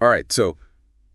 All right, so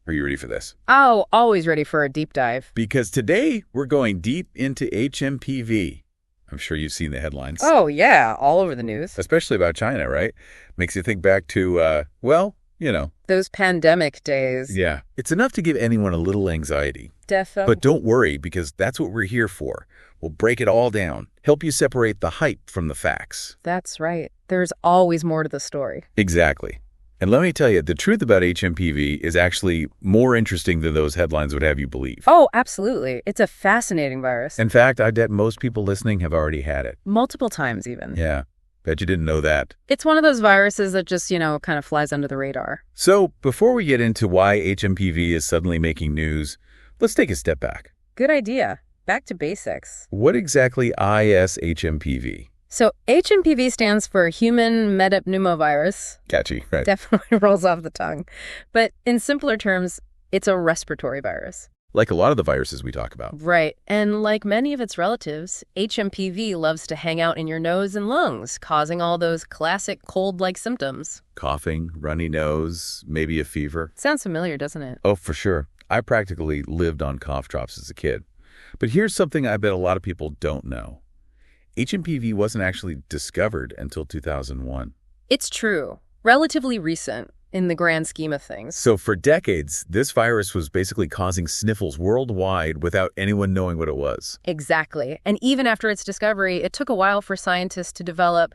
are you ready for this? Oh, always ready for a deep dive. Because today we're going deep into HMPV. I'm sure you've seen the headlines. Oh, yeah, all over the news. Especially about China, right? Makes you think back to, well, you know. Those pandemic days. Yeah. It's enough to give anyone a little anxiety. Definitely. But don't worry, because that's what we're here for. We'll break it all down, help you separate the hype from the facts. That's right. There's always more to the story. Exactly. And let me tell you, the truth about HMPV is actually more interesting than those headlines would have you believe. Oh, absolutely. It's a fascinating virus. In fact, I bet most people listening have already had it. Multiple times even. Yeah. Bet you didn't know that. It's one of those viruses that just, kind of flies under the radar. So before we get into why HMPV is suddenly making news, let's take a step back. Good idea. Back to basics. What exactly is HMPV? So HMPV stands for human metapneumovirus. Catchy, right? Definitely rolls off the tongue. But in simpler terms, it's a respiratory virus. Like a lot of the viruses we talk about. Right. And like many of its relatives, HMPV loves to hang out in your nose and lungs, causing all those classic cold-like symptoms. Coughing, runny nose, maybe a fever. Sounds familiar, doesn't it? Oh, for sure. I practically lived on cough drops as a kid. But here's something I bet a lot of people don't know. HMPV wasn't actually discovered until 2001. It's true. Relatively recent in the grand scheme of things. So for decades, this virus was basically causing sniffles worldwide without anyone knowing what it was. Exactly. And even after its discovery, it took a while for scientists to develop,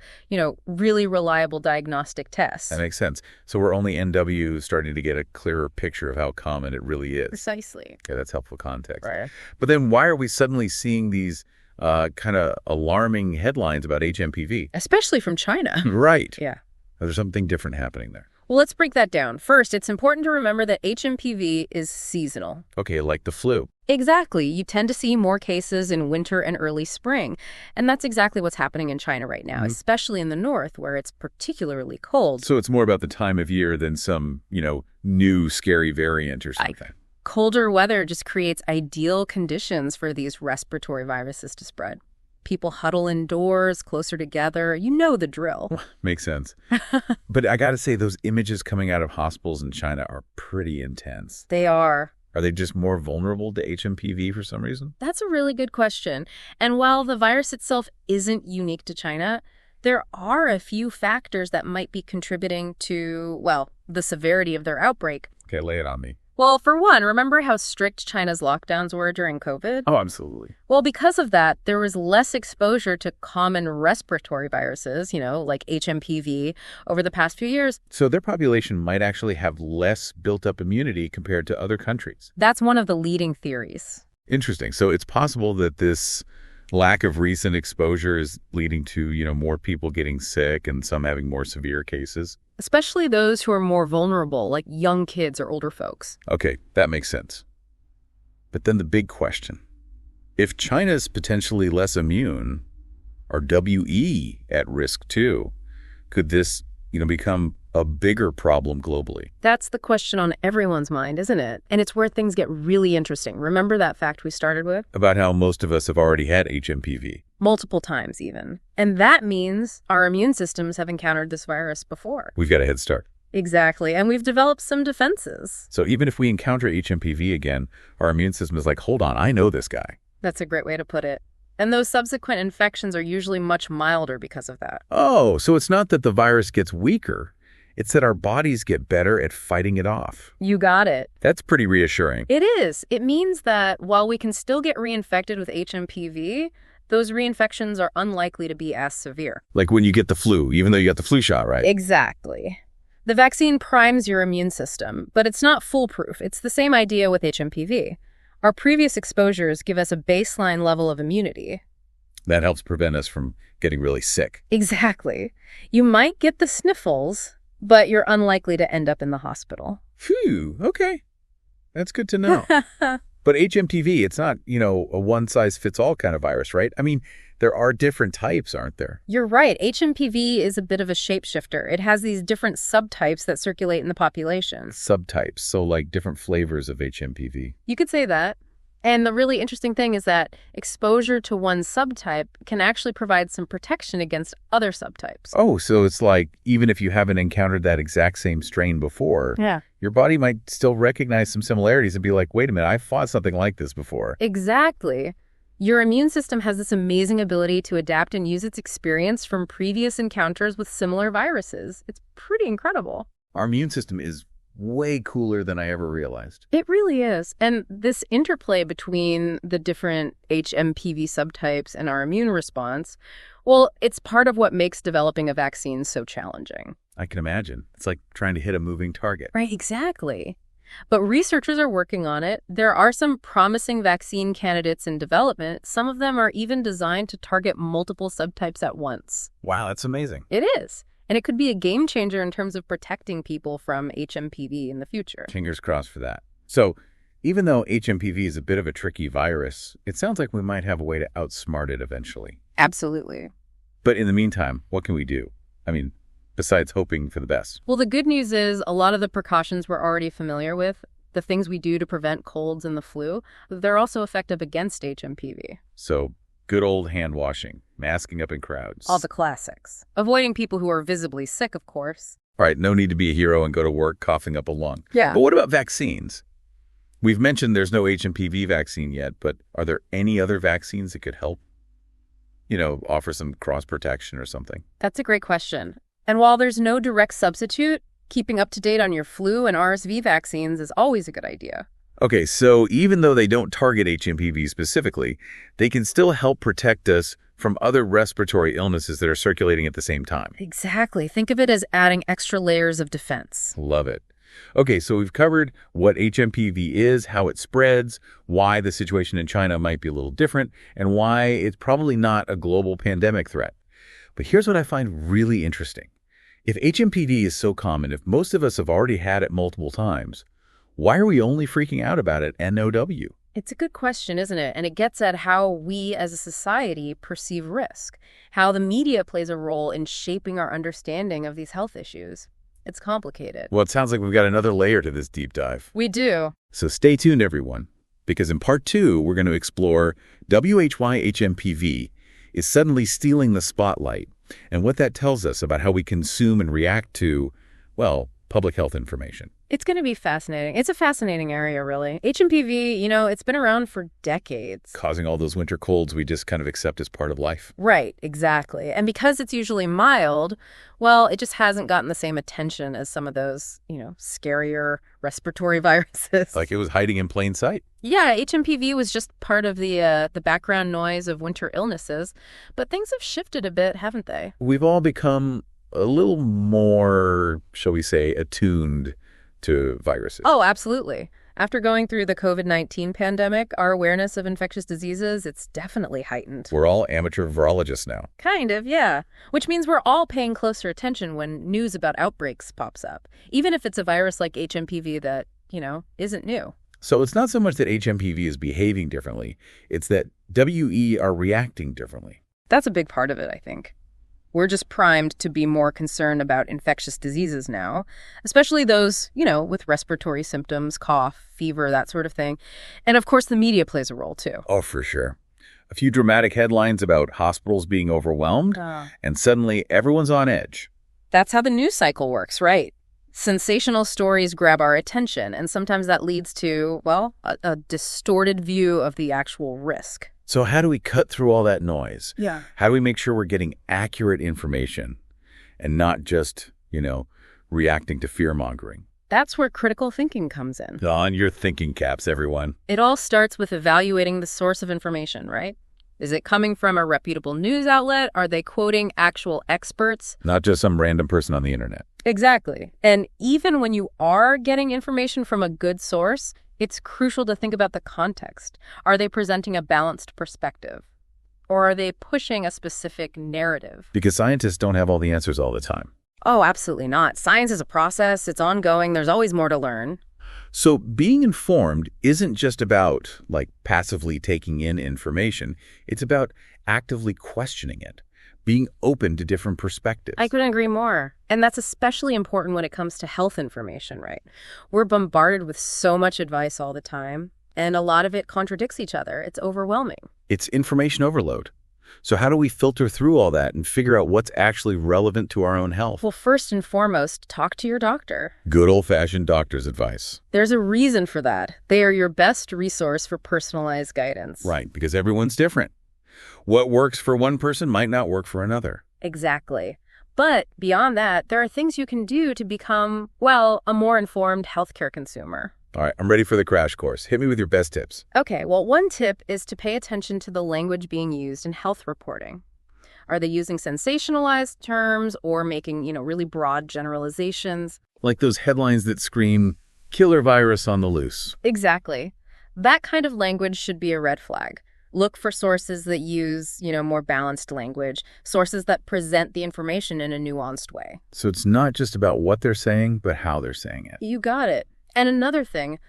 really reliable diagnostic tests. That makes sense. So we're only NW starting to get a clearer picture of how common it really is. Precisely. Okay, that's helpful context. Right. But then why are we suddenly seeing these kind of alarming headlines about HMPV? Especially from China. Right. Yeah. There's something different happening there. Well, let's break that down. First, it's important to remember that HMPV is seasonal. Okay, like the flu. Exactly. You tend to see more cases in winter and early spring. And that's exactly what's happening in China right now, especially in the north, where it's particularly cold. So it's more about the time of year than some, new scary variant or something. Colder weather just creates ideal conditions for these respiratory viruses to spread. People huddle indoors, closer together. You know the drill. Makes sense. But I got to say, those images coming out of hospitals in China are pretty intense. They are. Are they just more vulnerable to HMPV for some reason? That's a really good question. And while the virus itself isn't unique to China, there are a few factors that might be contributing to, the severity of their outbreak. Okay, lay it on me. Well, for one, remember how strict China's lockdowns were during COVID? Oh, absolutely. Well, because of that, there was less exposure to common respiratory viruses, like HMPV, over the past few years. So their population might actually have less built-up immunity compared to other countries. That's one of the leading theories. Interesting. So it's possible that this lack of recent exposure is leading to, more people getting sick and some having more severe cases. Especially those who are more vulnerable, like young kids or older folks. Okay, that makes sense. But then the big question. If China's potentially less immune, are WE at risk too? Could this, become a bigger problem globally? That's the question on everyone's mind, isn't it? And it's where things get really interesting. Remember that fact we started with? About how most of us have already had HMPV. Multiple times even. And that means our immune systems have encountered this virus before. We've got a head start. Exactly. And we've developed some defenses. So even if we encounter HMPV again, our immune system is like, hold on, I know this guy. That's a great way to put it. And those subsequent infections are usually much milder because of that. Oh, so it's not that the virus gets weaker. It's that our bodies get better at fighting it off. You got it. That's pretty reassuring. It is. It means that while we can still get reinfected with HMPV, those reinfections are unlikely to be as severe. Like when you get the flu, even though you got the flu shot, right? Exactly. The vaccine primes your immune system, but it's not foolproof. It's the same idea with HMPV. Our previous exposures give us a baseline level of immunity. That helps prevent us from getting really sick. Exactly. You might get the sniffles, but you're unlikely to end up in the hospital. Phew, okay. That's good to know. But HMPV, it's not, a one-size-fits-all kind of virus, right? I mean, there are different types, aren't there? You're right. HMPV is a bit of a shapeshifter. It has these different subtypes that circulate in the population. Subtypes, so like different flavors of HMPV. You could say that. And the really interesting thing is that exposure to one subtype can actually provide some protection against other subtypes. Oh, so it's like even if you haven't encountered that exact same strain before, Yeah. your body might still recognize some similarities and be like, wait a minute, I fought something like this before. Exactly. Your immune system has this amazing ability to adapt and use its experience from previous encounters with similar viruses. It's pretty incredible. Our immune system is way cooler than I ever realized. It really is. And this interplay between the different HMPV subtypes and our immune response, well, it's part of what makes developing a vaccine so challenging. I can imagine. It's like trying to hit a moving target. Right, exactly. But researchers are working on it. There are some promising vaccine candidates in development. Some of them are even designed to target multiple subtypes at once. Wow, that's amazing. It is. And it could be a game changer in terms of protecting people from HMPV in the future. Fingers crossed for that. So even though HMPV is a bit of a tricky virus, it sounds like we might have a way to outsmart it eventually. Absolutely. But in the meantime, what can we do? I mean, besides hoping for the best. Well, the good news is a lot of the precautions we're already familiar with, the things we do to prevent colds and the flu, they're also effective against HMPV. So good old hand washing, masking up in crowds. All the classics. Avoiding people who are visibly sick, of course. All right, no need to be a hero and go to work coughing up a lung. Yeah. But what about vaccines? We've mentioned there's no HMPV vaccine yet, but are there any other vaccines that could help, offer some cross protection or something? That's a great question. And while there's no direct substitute, keeping up to date on your flu and RSV vaccines is always a good idea. Okay, so even though they don't target HMPV specifically, they can still help protect us from other respiratory illnesses that are circulating at the same time. Exactly. Think of it as adding extra layers of defense. Love it. Okay, so we've covered what HMPV is, how it spreads, why the situation in China might be a little different, and why it's probably not a global pandemic threat. But here's what I find really interesting. If HMPV is so common, if most of us have already had it multiple times, why are we only freaking out about it NOW? It's a good question, isn't it? And it gets at how we as a society perceive risk, how the media plays a role in shaping our understanding of these health issues. It's complicated. Well, it sounds like we've got another layer to this deep dive. We do. So stay tuned, everyone, because in part 2, we're going to explore why HMPV is suddenly stealing the spotlight and what that tells us about how we consume and react to, public health information. It's going to be fascinating. It's a fascinating area, really. HMPV, it's been around for decades. Causing all those winter colds we just kind of accept as part of life. Right, exactly. And because it's usually mild, it just hasn't gotten the same attention as some of those, scarier respiratory viruses. Like it was hiding in plain sight. Yeah, HMPV was just part of the background noise of winter illnesses. But things have shifted a bit, haven't they? We've all become a little more, shall we say, attuned to viruses. Oh, absolutely. After going through the COVID-19 pandemic, our awareness of infectious diseases, it's definitely heightened. We're all amateur virologists now. Kind of, yeah. Which means we're all paying closer attention when news about outbreaks pops up, even if it's a virus like HMPV that, isn't new. So it's not so much that HMPV is behaving differently, it's that WE are reacting differently. That's a big part of it, I think. We're just primed to be more concerned about infectious diseases now, especially those, with respiratory symptoms, cough, fever, that sort of thing. And of course, the media plays a role too. Oh, for sure. A few dramatic headlines about hospitals being overwhelmed, and suddenly everyone's on edge. That's how the news cycle works, right? Sensational stories grab our attention, and sometimes that leads to, a distorted view of the actual risk. So how do we cut through all that noise? Yeah. How do we make sure we're getting accurate information and not just, reacting to fear-mongering? That's where critical thinking comes in. On your thinking caps, everyone. It all starts with evaluating the source of information, right? Is it coming from a reputable news outlet? Are they quoting actual experts? Not just some random person on the internet. Exactly. And even when you are getting information from a good source, it's crucial to think about the context. Are they presenting a balanced perspective? Or are they pushing a specific narrative? Because scientists don't have all the answers all the time. Oh, absolutely not. Science is a process. It's ongoing. There's always more to learn. So being informed isn't just about, passively taking in information. It's about actively questioning it, being open to different perspectives. I couldn't agree more. And that's especially important when it comes to health information, right? We're bombarded with so much advice all the time. And a lot of it contradicts each other. It's overwhelming. It's information overload. So how do we filter through all that and figure out what's actually relevant to our own health? Well, first and foremost, talk to your doctor. Good old-fashioned doctor's advice. There's a reason for that. They are your best resource for personalized guidance. Right, because everyone's different. What works for one person might not work for another. Exactly. But beyond that, there are things you can do to become, well, a more informed healthcare consumer. All right, I'm ready for the crash course. Hit me with your best tips. Okay, well, one tip is to pay attention to the language being used in health reporting. Are they using sensationalized terms or making, really broad generalizations? Like those headlines that scream, "Killer virus on the loose." Exactly. That kind of language should be a red flag. Look for sources that use, more balanced language, sources that present the information in a nuanced way. So it's not just about what they're saying, but how they're saying it. You got it. And another thing,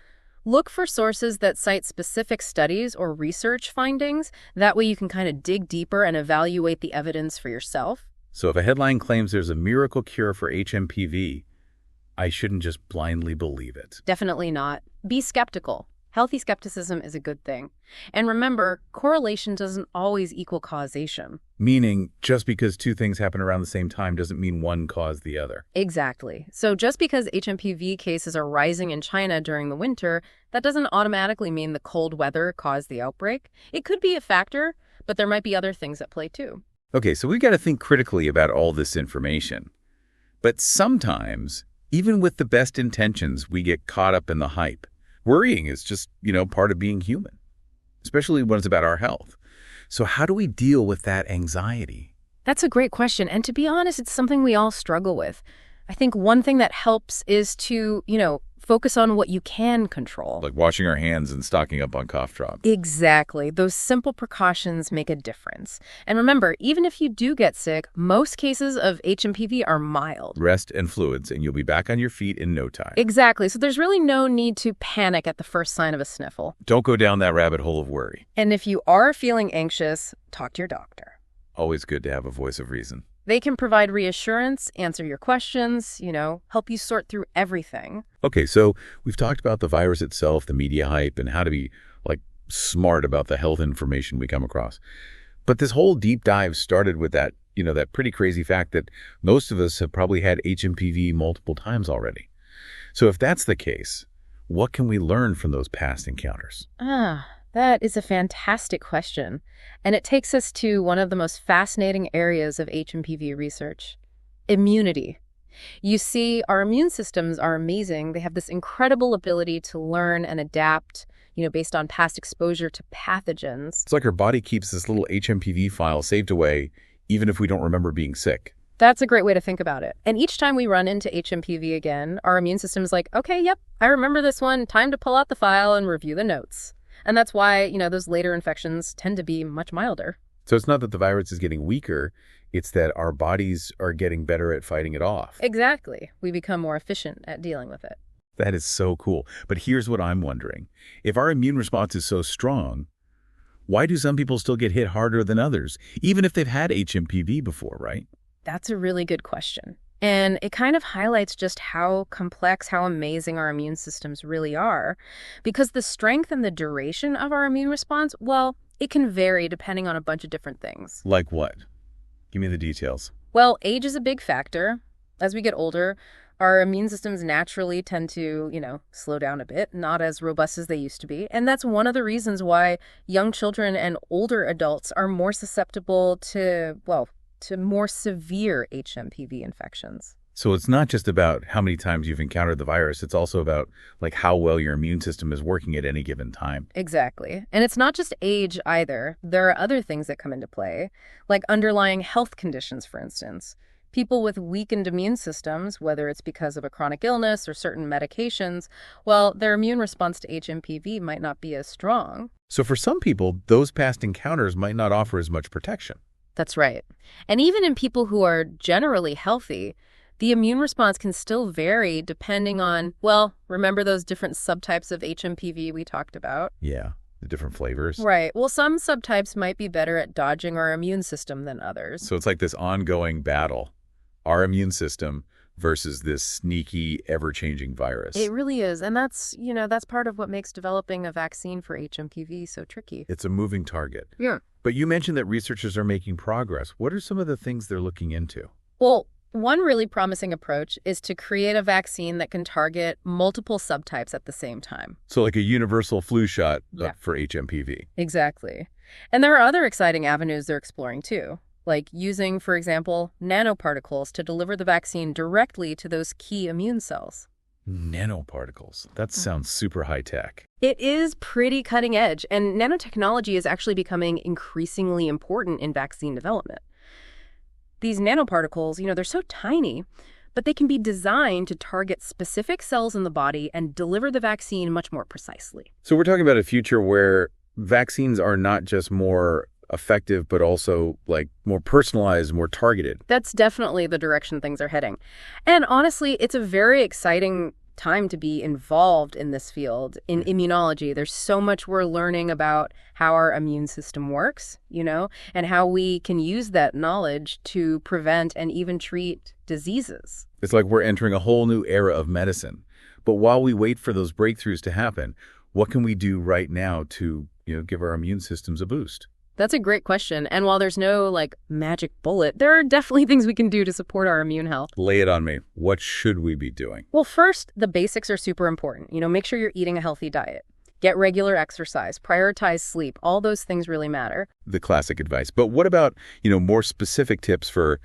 look for sources that cite specific studies or research findings. That way you can kind of dig deeper and evaluate the evidence for yourself. So if a headline claims there's a miracle cure for HMPV, I shouldn't just blindly believe it. Definitely not. Be skeptical. Healthy skepticism is a good thing. And remember, correlation doesn't always equal causation. Meaning, just because two things happen around the same time doesn't mean one caused the other. Exactly. So just because HMPV cases are rising in China during the winter, that doesn't automatically mean the cold weather caused the outbreak. It could be a factor, but there might be other things at play too. Okay, so we've got to think critically about all this information. But sometimes, even with the best intentions, we get caught up in the hype. Worrying is just, part of being human, especially when it's about our health. So how do we deal with that anxiety? That's a great question. And to be honest, it's something we all struggle with. I think one thing that helps is to, focus on what you can control. Like washing our hands and stocking up on cough drops. Exactly. Those simple precautions make a difference. And remember, even if you do get sick, most cases of HMPV are mild. Rest and fluids, and you'll be back on your feet in no time. Exactly. So there's really no need to panic at the first sign of a sniffle. Don't go down that rabbit hole of worry. And if you are feeling anxious, talk to your doctor. Always good to have a voice of reason. They can provide reassurance, answer your questions, help you sort through everything. Okay, so we've talked about the virus itself, the media hype, and how to be, smart about the health information we come across. But this whole deep dive started with that, that pretty crazy fact that most of us have probably had HMPV multiple times already. So if that's the case, what can we learn from those past encounters? That is a fantastic question, and it takes us to one of the most fascinating areas of HMPV research, immunity. You see, our immune systems are amazing. They have this incredible ability to learn and adapt, based on past exposure to pathogens. It's like our body keeps this little HMPV file saved away, even if we don't remember being sick. That's a great way to think about it. And each time we run into HMPV again, our immune system is like, okay, yep, I remember this one. Time to pull out the file and review the notes. And that's why, those later infections tend to be much milder. So it's not that the virus is getting weaker, it's that our bodies are getting better at fighting it off. Exactly. We become more efficient at dealing with it. That is so cool. But here's what I'm wondering. If our immune response is so strong, why do some people still get hit harder than others, even if they've had HMPV before, right? That's a really good question. And it kind of highlights just how complex, how amazing our immune systems really are. Because the strength and the duration of our immune response, well, it can vary depending on a bunch of different things. Like what? Give me the details. Well, age is a big factor. As we get older, our immune systems naturally tend to, slow down a bit, not as robust as they used to be. And that's one of the reasons why young children and older adults are more susceptible to more severe HMPV infections. So it's not just about how many times you've encountered the virus. It's also about how well your immune system is working at any given time. Exactly. And it's not just age either. There are other things that come into play, like underlying health conditions, for instance. People with weakened immune systems, whether it's because of a chronic illness or certain medications, well, their immune response to HMPV might not be as strong. So for some people, those past encounters might not offer as much protection. That's right. And even in people who are generally healthy, the immune response can still vary depending on, remember those different subtypes of HMPV we talked about? Yeah, the different flavors. Right. Well, some subtypes might be better at dodging our immune system than others. So it's like this ongoing battle. Our immune system versus this sneaky, ever-changing virus. It really is. And that's part of what makes developing a vaccine for HMPV so tricky. It's a moving target. Yeah. But you mentioned that researchers are making progress. What are some of the things they're looking into? Well, one really promising approach is to create a vaccine that can target multiple subtypes at the same time. So like a universal flu shot for HMPV. Exactly. And there are other exciting avenues they're exploring too, like using, for example, nanoparticles to deliver the vaccine directly to those key immune cells. Nanoparticles. That sounds super high-tech. It is pretty cutting edge, and nanotechnology is actually becoming increasingly important in vaccine development. These nanoparticles, they're so tiny, but they can be designed to target specific cells in the body and deliver the vaccine much more precisely. So we're talking about a future where vaccines are not just more effective, but also like more personalized, more targeted. That's definitely the direction things are heading. And honestly, it's a very exciting time to be involved in this field. In immunology, there's so much we're learning about how our immune system works, and how we can use that knowledge to prevent and even treat diseases. It's like we're entering a whole new era of medicine. But while we wait for those breakthroughs to happen, what can we do right now to, give our immune systems a boost? That's a great question. And while there's no, magic bullet, there are definitely things we can do to support our immune health. Lay it on me. What should we be doing? Well, first, the basics are super important. Make sure you're eating a healthy diet. Get regular exercise. Prioritize sleep. All those things really matter. The classic advice. But what about, more specific tips for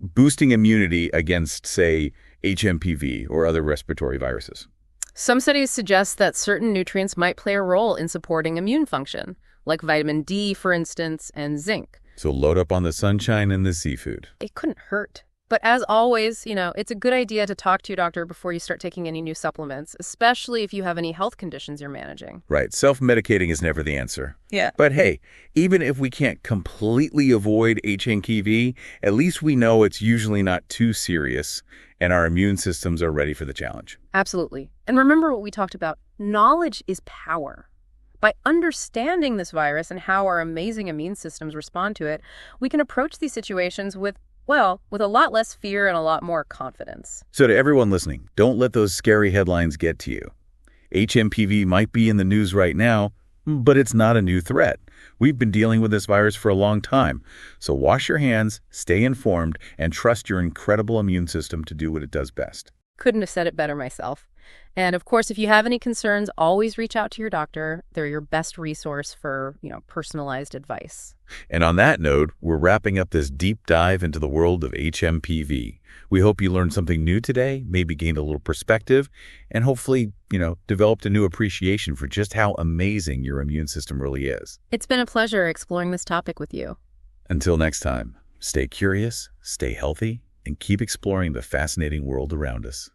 boosting immunity against, say, HMPV or other respiratory viruses? Some studies suggest that certain nutrients might play a role in supporting immune function, like vitamin D, for instance, and zinc. So load up on the sunshine and the seafood. It couldn't hurt. But as always, it's a good idea to talk to your doctor before you start taking any new supplements, especially if you have any health conditions you're managing. Right. Self-medicating is never the answer. Yeah. But hey, even if we can't completely avoid HMPV, at least we know it's usually not too serious and our immune systems are ready for the challenge. Absolutely. And remember what we talked about. Knowledge is power. By understanding this virus and how our amazing immune systems respond to it, we can approach these situations with a lot less fear and a lot more confidence. So to everyone listening, don't let those scary headlines get to you. HMPV might be in the news right now, but it's not a new threat. We've been dealing with this virus for a long time. So wash your hands, stay informed, and trust your incredible immune system to do what it does best. Couldn't have said it better myself. And of course, if you have any concerns, always reach out to your doctor. They're your best resource for, personalized advice. And on that note, we're wrapping up this deep dive into the world of HMPV. We hope you learned something new today, maybe gained a little perspective, and hopefully, developed a new appreciation for just how amazing your immune system really is. It's been a pleasure exploring this topic with you. Until next time, stay curious, stay healthy, and keep exploring the fascinating world around us.